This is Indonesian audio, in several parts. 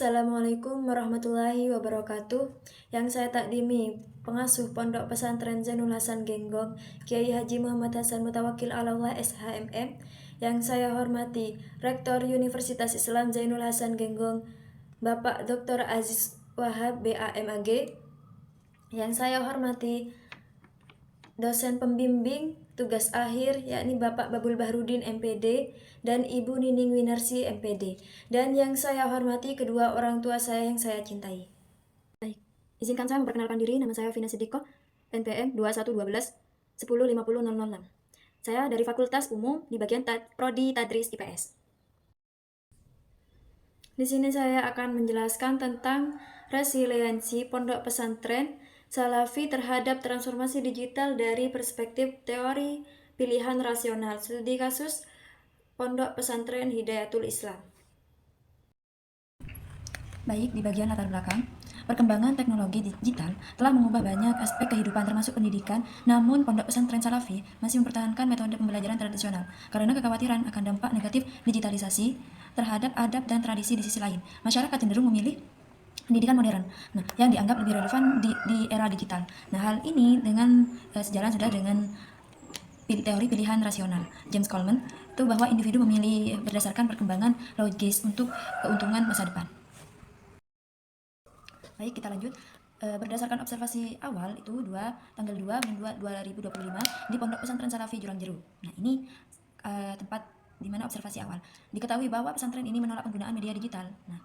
Assalamualaikum warahmatullahi wabarakatuh. Yang saya takdimi, pengasuh Pondok Pesantren Zainul Hasan Genggong, Kiai Haji Muhammad Hasan Mutawakil Alallah SHMM. Yang saya hormati, Rektor Universitas Islam Zainul Hasan Genggong, Bapak Dr. Aziz Wahab BAMAG. Yang saya hormati, dosen pembimbing tugas akhir yakni Bapak Babul Bahrudin MPD dan Ibu Nining Winarsi MPD, dan yang saya hormati kedua orang tua saya yang saya cintai. Baik, izinkan saya memperkenalkan diri. Nama saya Vina Sidiko, NPM 2112 1050 Saya dari Fakultas Umum di bagian Prodi Tadris IPS. Di sini saya akan menjelaskan tentang resiliensi pondok pesantren Salafi terhadap transformasi digital dari perspektif teori pilihan rasional. Studi kasus Pondok Pesantren Hidayatul Islam. Baik, di bagian latar belakang, perkembangan teknologi digital telah mengubah banyak aspek kehidupan termasuk pendidikan, namun Pondok Pesantren Salafi masih mempertahankan metode pembelajaran tradisional karena kekhawatiran akan dampak negatif digitalisasi terhadap adab dan tradisi. Di sisi lain, masyarakat cenderung memilih pendidikan modern, yang dianggap lebih relevan di era digital. Nah, hal ini sejalan sudah dengan teori pilihan rasional James Coleman itu bahwa individu memilih berdasarkan perkembangan logis untuk keuntungan masa depan. Baik, kita lanjut. Berdasarkan observasi awal itu tanggal 2 Mei 2025 di Pondok Pesantren Salafi Jurang Jeru. Nah, ini tempat di mana observasi awal. Diketahui bahwa pesantren ini menolak penggunaan media digital. Nah,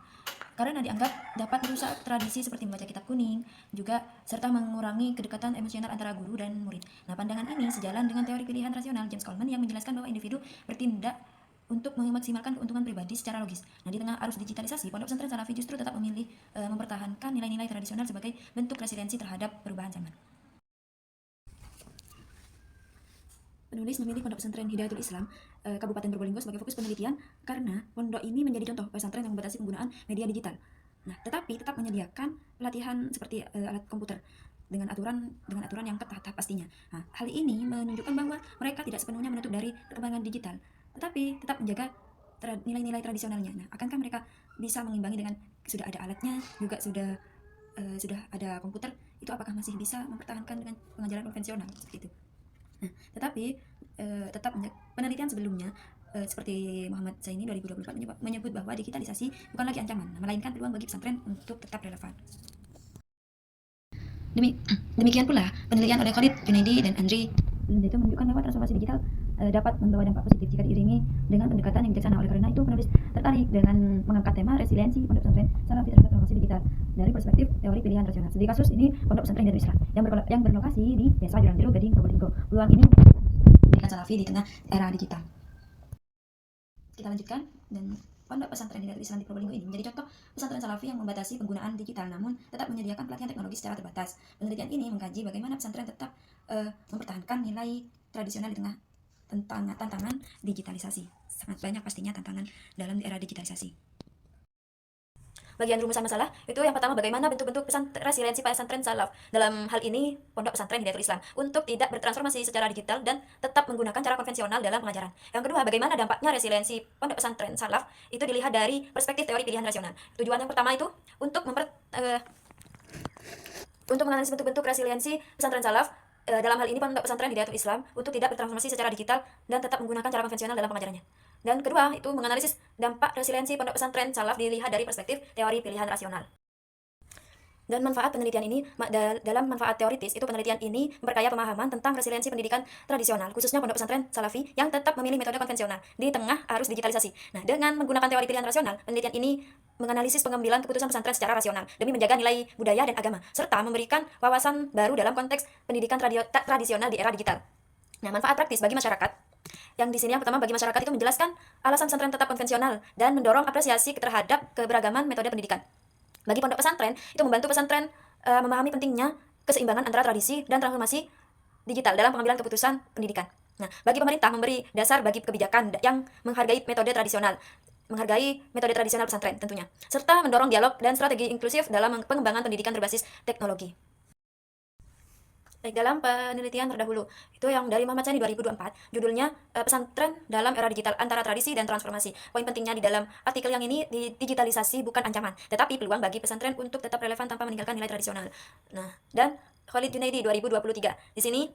karena dianggap dapat merusak tradisi seperti membaca kitab kuning, juga serta mengurangi kedekatan emosional antara guru dan murid. Nah, pandangan ini sejalan dengan teori pilihan rasional James Coleman yang menjelaskan bahwa individu bertindak untuk memaksimalkan keuntungan pribadi secara logis. Nah, di tengah arus digitalisasi, Pondok Pesantren Salafi justru tetap memilih mempertahankan nilai-nilai tradisional sebagai bentuk resiliensi terhadap perubahan zaman. Penulis memilih Pondok Pesantren Hidayatul Islam Kabupaten Probolinggo sebagai fokus penelitian karena pondok ini menjadi contoh pesantren yang membatasi penggunaan media digital. Nah, tetapi tetap menyediakan pelatihan seperti alat komputer dengan aturan yang ketat pastinya. Nah, hal ini menunjukkan bahwa mereka tidak sepenuhnya menutup dari perkembangan digital, tetapi tetap menjaga nilai-nilai tradisionalnya. Nah, akankah mereka bisa mengimbangi dengan sudah ada alatnya, juga sudah ada komputer, itu apakah masih bisa mempertahankan dengan pengajaran konvensional seperti itu? Nah, tetapi tetap penelitian sebelumnya seperti Muhammad Zaini 2024 menyebut bahwa digitalisasi bukan lagi ancaman, melainkan peluang bagi pesantren untuk tetap relevan. Demikian pula penelitian oleh Khalid Junaidi dan Andri itu menunjukkan bahwa transformasi digital dapat membawa dampak positif jika diiringi dengan pendekatan yang bijaksana. Oleh karena itu, penulis tertarik dengan mengangkat tema resiliensi Pondok Pesantren Salafi terhadap transformasi digital dari perspektif teori pilihan rasional. Studi kasus ini Pondok Pesantren Hidayatul Islam yang berlokasi di Desa Jurang Jeru, Gading, Probolinggo. Peluang ini pendidikan Salafi di tengah era digital. Kita lanjutkan. Dan Pondok Pesantren Hidayatul Islam di Probolinggo ini menjadi contoh pesantren Salafi yang membatasi penggunaan digital namun tetap menyediakan pelatihan teknologi secara terbatas. Penelitian ini mengkaji bagaimana pesantren tetap mempertahankan nilai tradisional di tengah tantangan digitalisasi. Sangat banyak pastinya tantangan dalam era digitalisasi. Bagian rumusan masalah itu yang pertama, bagaimana bentuk-bentuk resiliensi pesantren salaf, dalam hal ini Pondok Pesantren Hidayatul Islam, untuk tidak bertransformasi secara digital dan tetap menggunakan cara konvensional dalam pengajaran. Yang kedua, bagaimana dampaknya resiliensi Pondok Pesantren salaf itu dilihat dari perspektif teori pilihan rasional. Tujuan yang pertama itu untuk menganalisis bentuk-bentuk resiliensi pesantren salaf, dalam hal ini Pondok Pesantren Hidayatul Islam, untuk tidak bertransformasi secara digital dan tetap menggunakan cara konvensional dalam pengajarannya. Dan kedua, itu menganalisis dampak resiliensi Pondok Pesantren Salaf dilihat dari perspektif teori pilihan rasional. Dan manfaat penelitian ini, dalam manfaat teoritis, itu penelitian ini memperkaya pemahaman tentang resiliensi pendidikan tradisional, khususnya Pondok Pesantren Salafi yang tetap memilih metode konvensional di tengah arus digitalisasi. Nah, dengan menggunakan teori pilihan rasional, penelitian ini menganalisis pengambilan keputusan pesantren secara rasional demi menjaga nilai budaya dan agama, serta memberikan wawasan baru dalam konteks pendidikan tradisional di era digital. Nah, manfaat praktis bagi masyarakat. Yang di sini yang pertama, bagi masyarakat itu menjelaskan alasan pesantren tetap konvensional dan mendorong apresiasi terhadap keberagaman metode pendidikan. Bagi pondok pesantren, itu membantu pesantren memahami pentingnya keseimbangan antara tradisi dan transformasi digital dalam pengambilan keputusan pendidikan. Nah, bagi pemerintah memberi dasar bagi kebijakan yang menghargai metode tradisional pesantren tentunya, serta mendorong dialog dan strategi inklusif dalam pengembangan pendidikan berbasis teknologi. Baik, dalam penelitian terdahulu, itu yang dari Muhammad Chani 2024, judulnya Pesantren dalam Era Digital Antara Tradisi dan Transformasi. Poin pentingnya di dalam artikel yang ini, digitalisasi bukan ancaman, tetapi peluang bagi pesantren untuk tetap relevan tanpa meninggalkan nilai tradisional. Nah, dan Khalid Junaidi 2023. Di sini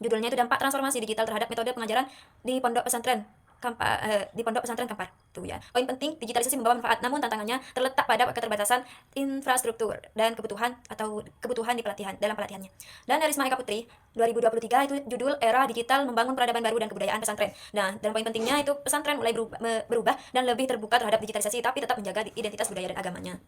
judulnya itu dampak transformasi digital terhadap metode pengajaran di pondok pesantren Kampar tuh ya. Poin penting, digitalisasi membawa manfaat, namun tantangannya terletak pada keterbatasan infrastruktur dan kebutuhan di dalam pelatihannya. Dan dari Ismail Eka Putri 2023 itu judul Era Digital Membangun Peradaban Baru dan Kebudayaan Pesantren. Nah, dan poin pentingnya itu pesantren mulai berubah dan lebih terbuka terhadap digitalisasi tapi tetap menjaga identitas budaya dan agamanya.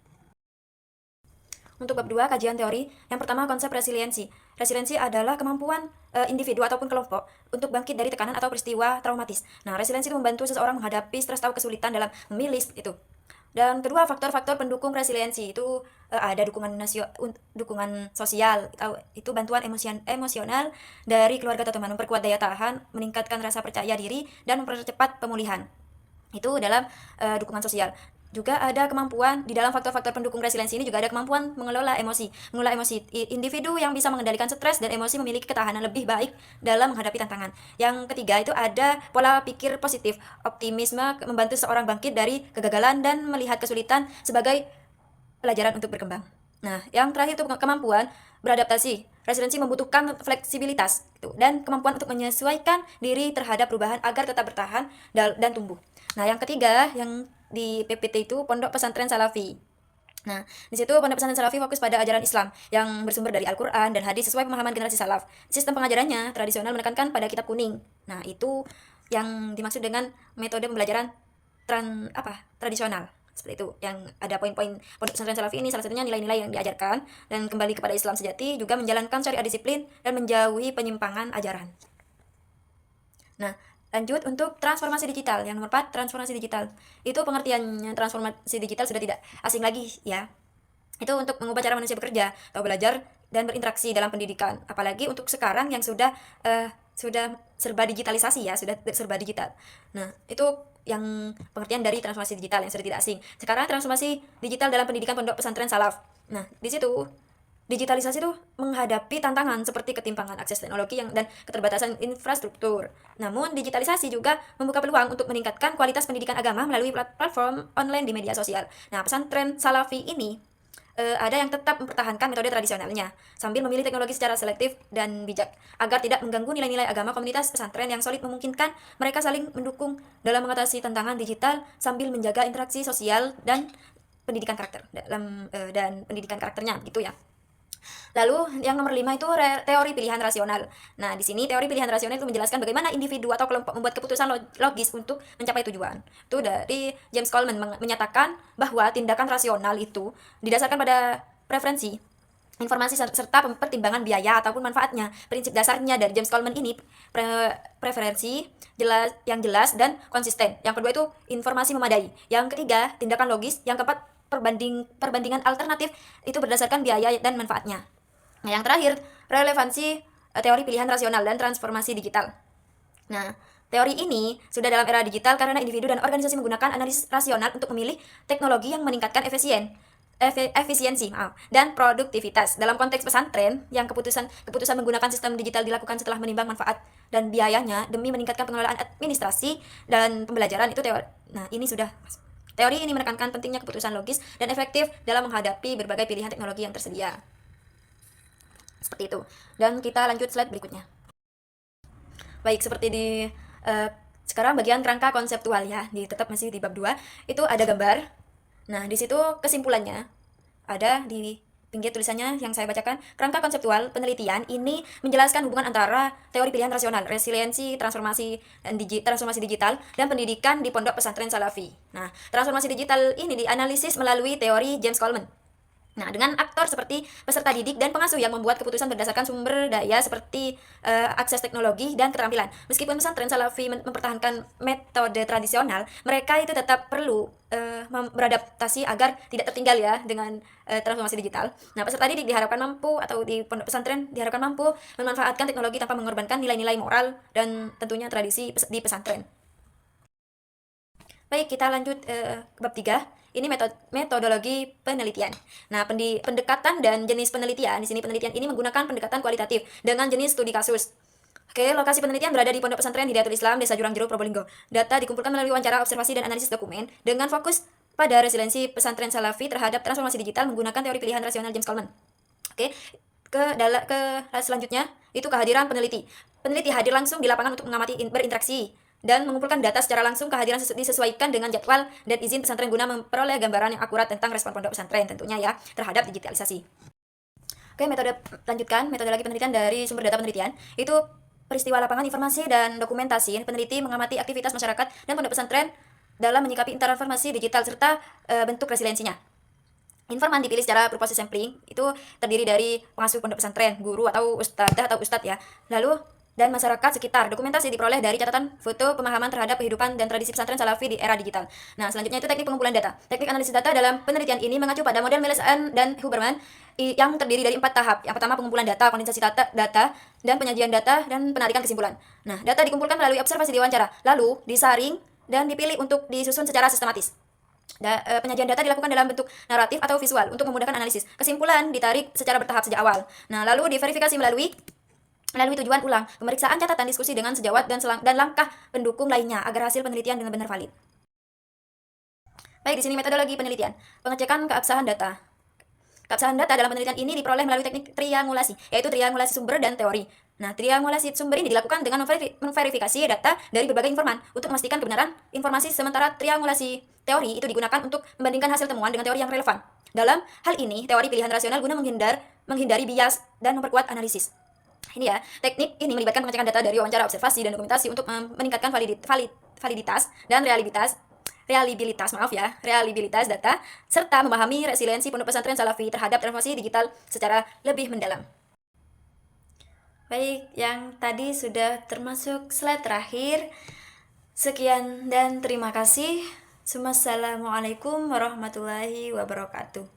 Untuk bab 2, kajian teori. Yang pertama, konsep resiliensi. Resiliensi adalah kemampuan individu ataupun kelompok untuk bangkit dari tekanan atau peristiwa traumatis. Nah, resiliensi itu membantu seseorang menghadapi stres atau kesulitan dalam memilih itu. Dan kedua, faktor-faktor pendukung resiliensi itu ada dukungan sosial, itu bantuan emosional dari keluarga atau teman, memperkuat daya tahan, meningkatkan rasa percaya diri, dan mempercepat pemulihan. Itu dalam dukungan sosial. Juga ada kemampuan di dalam faktor-faktor pendukung resiliensi ini, juga ada kemampuan mengelola emosi. Individu yang bisa mengendalikan stres dan emosi memiliki ketahanan lebih baik dalam menghadapi tantangan. Yang ketiga itu ada pola pikir positif. Optimisme membantu seorang bangkit dari kegagalan dan melihat kesulitan sebagai pelajaran untuk berkembang. Nah, yang terakhir itu kemampuan beradaptasi. Resiliensi membutuhkan fleksibilitas dan kemampuan untuk menyesuaikan diri terhadap perubahan agar tetap bertahan dan tumbuh. Nah, yang ketiga yang di PPT itu Pondok Pesantren Salafi. Nah, di situ Pondok Pesantren Salafi fokus pada ajaran Islam yang bersumber dari Al-Quran dan hadis sesuai pemahaman generasi salaf. Sistem pengajarannya tradisional menekankan pada kitab kuning. Nah, itu yang dimaksud dengan metode pembelajaran tradisional. Seperti itu. Yang ada poin-poin Pondok Pesantren Salafi ini, salah satunya nilai-nilai yang diajarkan dan kembali kepada Islam sejati, juga menjalankan syariat disiplin dan menjauhi penyimpangan ajaran. Nah, lanjut untuk transformasi digital. Yang nomor 4, transformasi digital. Itu pengertiannya transformasi digital sudah tidak asing lagi ya. Itu untuk mengubah cara manusia bekerja atau belajar dan berinteraksi dalam pendidikan. Apalagi untuk sekarang yang sudah serba digitalisasi ya, sudah serba digital. Nah, itu yang pengertian dari transformasi digital yang sudah tidak asing. Sekarang transformasi digital dalam pendidikan pondok pesantren salaf. Nah, di situ digitalisasi tuh menghadapi tantangan seperti ketimpangan akses teknologi dan keterbatasan infrastruktur. Namun, digitalisasi juga membuka peluang untuk meningkatkan kualitas pendidikan agama melalui platform online di media sosial. Nah, pesantren Salafi ini ada yang tetap mempertahankan metode tradisionalnya sambil memilih teknologi secara selektif dan bijak agar tidak mengganggu nilai-nilai agama. Komunitas pesantren yang solid memungkinkan mereka saling mendukung dalam mengatasi tantangan digital sambil menjaga interaksi sosial dan pendidikan karakter dan pendidikan karakternya gitu ya. Lalu yang nomor 5 itu teori pilihan rasional. Nah, di sini teori pilihan rasional itu menjelaskan bagaimana individu atau kelompok membuat keputusan logis untuk mencapai tujuan. Itu dari James Coleman menyatakan bahwa tindakan rasional itu didasarkan pada preferensi, informasi serta pertimbangan biaya ataupun manfaatnya. Prinsip dasarnya dari James Coleman ini preferensi yang jelas dan konsisten. Yang kedua itu informasi memadai. Yang ketiga, tindakan logis. Yang keempat, perbandingan alternatif itu berdasarkan biaya dan manfaatnya. Nah, yang terakhir, relevansi teori pilihan rasional dan transformasi digital. Nah, teori ini sudah dalam era digital karena individu dan organisasi menggunakan analisis rasional untuk memilih teknologi yang meningkatkan efisiensi dan produktivitas. Dalam konteks pesantren, yang keputusan menggunakan sistem digital dilakukan setelah menimbang manfaat dan biayanya demi meningkatkan pengelolaan administrasi dan pembelajaran itu teori. Nah, teori ini menekankan pentingnya keputusan logis dan efektif dalam menghadapi berbagai pilihan teknologi yang tersedia. Seperti itu. Dan kita lanjut slide berikutnya. Baik, seperti di sekarang bagian kerangka konseptual ya, tetap masih di bab 2. Itu ada gambar. Nah, di situ kesimpulannya ada di pinggir tulisannya yang saya bacakan. Kerangka konseptual penelitian ini menjelaskan hubungan antara teori pilihan rasional, resiliensi, transformasi digital, dan pendidikan di pondok pesantren Salafi. Nah, transformasi digital ini dianalisis melalui teori James Coleman. Nah, dengan aktor seperti peserta didik dan pengasuh yang membuat keputusan berdasarkan sumber daya seperti akses teknologi dan keterampilan. Meskipun pesantren Salafi mempertahankan metode tradisional, mereka itu tetap perlu beradaptasi agar tidak tertinggal ya dengan transformasi digital. Nah, peserta didik diharapkan mampu, atau di pondok pesantren diharapkan mampu memanfaatkan teknologi tanpa mengorbankan nilai-nilai moral dan tentunya tradisi di pesantren. Baik, kita lanjut ke bab 3. ini metodologi penelitian. Nah, pendekatan dan jenis penelitian, di sini penelitian ini menggunakan pendekatan kualitatif dengan jenis studi kasus. Oke, lokasi penelitian berada di Pondok Pesantren Hidayatul Islam, Desa Jurang Jeruk, Probolinggo. Data dikumpulkan melalui wawancara, observasi, dan analisis dokumen dengan fokus pada resiliensi pesantren Salafi terhadap transformasi digital menggunakan teori pilihan rasional James Coleman. Oke, ke selanjutnya itu kehadiran peneliti. Peneliti hadir langsung di lapangan untuk mengamati berinteraksi dan mengumpulkan data secara langsung. Kehadiran disesuaikan dengan jadwal dan izin pesantren guna memperoleh gambaran yang akurat tentang respon pondok pesantren tentunya ya terhadap digitalisasi. Oke, metodologi penelitian dari sumber data penelitian itu peristiwa lapangan, informasi dan dokumentasi. Peneliti mengamati aktivitas masyarakat dan pondok pesantren dalam menyikapi transformasi digital serta bentuk resiliensinya. Informan dipilih secara berproses sampling, itu terdiri dari pengasuh pondok pesantren, guru atau ustadzah atau ustadz ya. Lalu dan masyarakat sekitar. Dokumentasi diperoleh dari catatan foto pemahaman terhadap kehidupan dan tradisi pesantren Salafi di era digital. Nah, selanjutnya itu teknik pengumpulan data. Teknik analisis data dalam penelitian ini mengacu pada model Meles dan Huberman yang terdiri dari 4 tahap. Yang pertama pengumpulan data, kondensasi data, dan penyajian data dan penarikan kesimpulan. Nah, data dikumpulkan melalui observasi diwawancara, lalu disaring dan dipilih untuk disusun secara sistematis. Penyajian data dilakukan dalam bentuk naratif atau visual untuk memudahkan analisis. Kesimpulan ditarik secara bertahap sejak awal. Nah, lalu diverifikasi melalui tujuan ulang, pemeriksaan catatan diskusi dengan sejawat dan langkah pendukung lainnya agar hasil penelitian benar-benar valid. Baik, di sini metodologi penelitian. Pengecekan keabsahan data. Keabsahan data dalam penelitian ini diperoleh melalui teknik triangulasi, yaitu triangulasi sumber dan teori. Nah, triangulasi sumber ini dilakukan dengan memverifikasi data dari berbagai informan untuk memastikan kebenaran informasi, sementara triangulasi teori itu digunakan untuk membandingkan hasil temuan dengan teori yang relevan. Dalam hal ini, teori pilihan rasional guna menghindari bias dan memperkuat analisis. Ini ya, teknik ini melibatkan pengecekan data dari wawancara, observasi, dan dokumentasi untuk meningkatkan validitas dan reliabilitas data serta memahami resiliensi pondok pesantren Salafi terhadap transformasi digital secara lebih mendalam. Baik, yang tadi sudah termasuk slide terakhir. Sekian dan terima kasih. Wassalamualaikum warahmatullahi wabarakatuh.